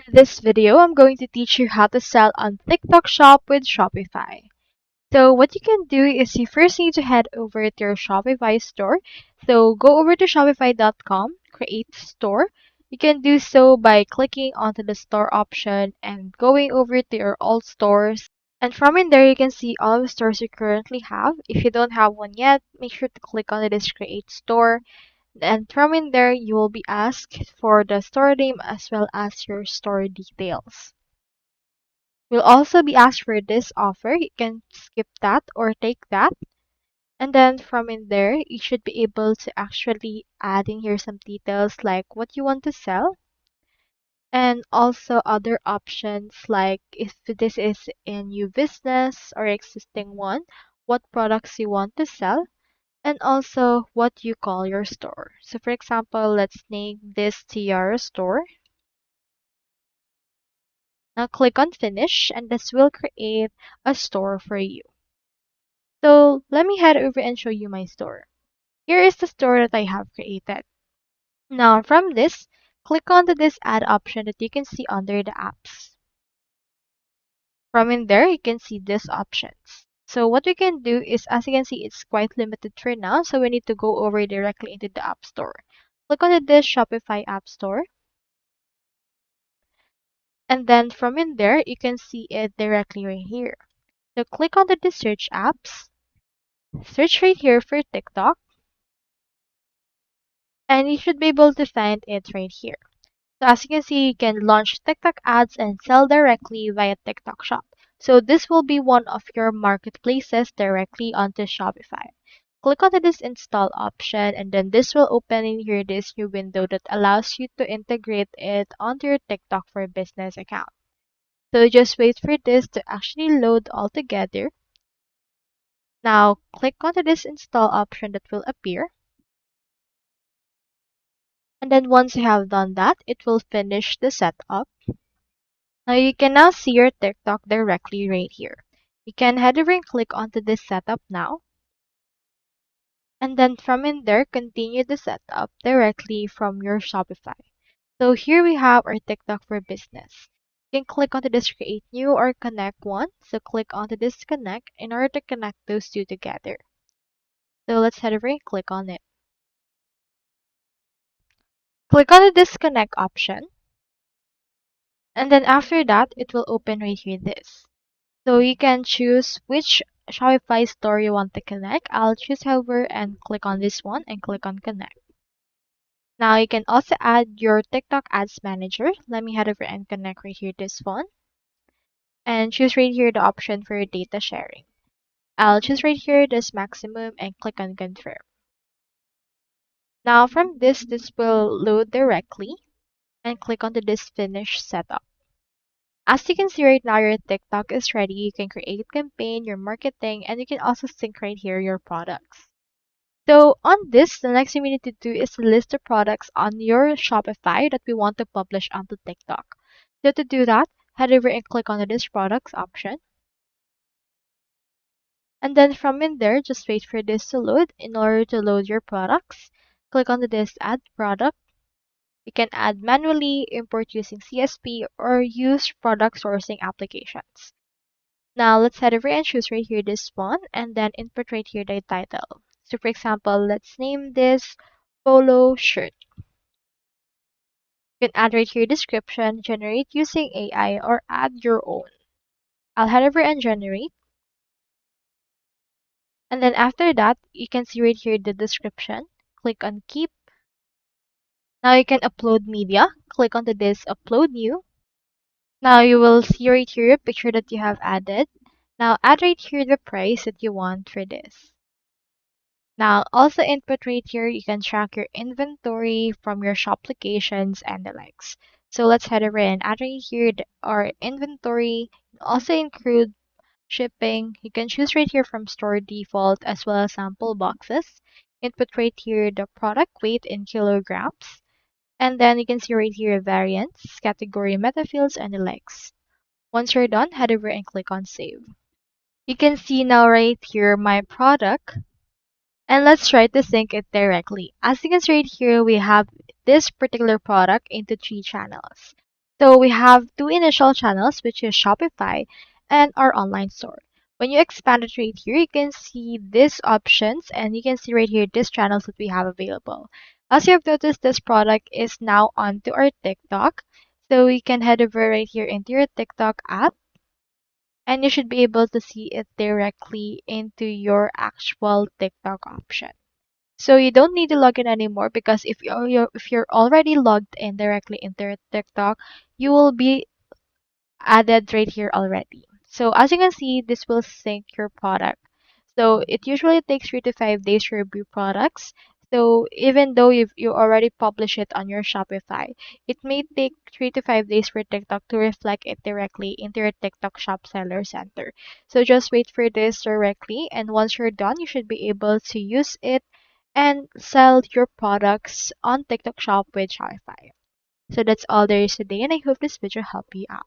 In this video, I'm going to teach you how to sell on TikTok Shop with Shopify. So what you can do is you first need to head over to your Shopify store. So go over to shopify.com, create store. You can do so by clicking onto the store option and going over to your all stores. And from in there, you can see all the stores you currently have. If you don't have one yet, make sure to click on this create store. And from in there, you will be asked for the store name as well as your store details. You'll also be asked for this offer. You can skip that or take that. And then from in there, you should be able to actually add in here some details like what you want to sell and also other options like if this is a new business or existing one, what products you want to sell and also what you call your store. So for example, let's name this Tiara store. Now click on finish and this will create a store for you. So let me head over and show you my store. Here is the store that I have created. Now from this, click on this add option that you can see under the apps. From in there, you can see these options. So what we can do is, as you can see, it's quite limited for now. So we need to go over directly into the App Store. Click on this Shopify App Store. And then from in there, you can see it directly right here. So click on the search apps. Search right here for TikTok. And you should be able to find it right here. So as you can see, you can launch TikTok ads and sell directly via TikTok Shop. So this will be one of your marketplaces directly onto Shopify. Click on this install option and then this will open in here this new window that allows you to integrate it onto your TikTok for Business account. So just wait for this to actually load all together. Now click onto this install option that will appear. And then once you have done that, it will finish the setup. Now you can now see your TikTok directly right here. You can head over and click onto this setup now. And then from in there, continue the setup directly from your Shopify. So here we have our TikTok for Business. You can click onto this create new or connect one. So click onto this connect in order to connect those two together. So let's head over and click on it. Click on the disconnect option. And then after that, it will open right here this. So you can choose which Shopify store you want to connect. I'll choose hover and click on this one and click on connect. Now you can also add your TikTok ads manager. Let me head over and connect right here this one. And choose right here the option for data sharing. I'll choose right here this maximum and click on confirm. Now from this will load directly and click onto this finish setup. As you can see right now, your TikTok is ready. You can create campaign, your marketing, and you can also sync right here your products. So on this, the next thing we need to do is to list the products on your Shopify that we want to publish onto TikTok. So to do that, head over and click on this products option. And then from in there, just wait for this to load. In order to load your products, click on this add product. You can add manually, import using CSP, or use product sourcing applications. Now let's head over and choose right here this one and then input right here the title. So for example, let's name this polo shirt. You can add right here description, generate using AI or add your own. I'll head over and generate. And then after that, you can see right here the description. Click on keep. Now you can upload media. Click onto this upload new. Now you will see right here a picture that you have added. Now add right here the price that you want for this. Now, also input right here, you can track your inventory from your shop locations and the likes. So let's head over and add right here our inventory. Also include shipping. You can choose right here from store default as well as sample boxes. Input right here the product weight in kilograms. And then you can see right here variants, category metafields, and the likes. Once you're done, head over and click on save. You can see now right here my product. And let's try to sync it directly. As you can see right here, we have this particular product into three channels. So we have two initial channels, which is Shopify and our online store. When you expand it right here, you can see these options and you can see right here these channels that we have available. As you have noticed, this product is now onto our TikTok. So you can head over right here into your TikTok app and you should be able to see it directly into your actual TikTok option. So you don't need to log in anymore because if you're already logged in directly into your TikTok, you will be added right here already. So as you can see, this will sync your product. So it usually takes 3 to 5 days to review products. So even though you already publish it on your Shopify, it may take 3 to 5 days for TikTok to reflect it directly into your TikTok Shop Seller Center. So just wait for this directly, and once you're done, you should be able to use it and sell your products on TikTok Shop with Shopify. So that's all there is today, and I hope this video helped you out.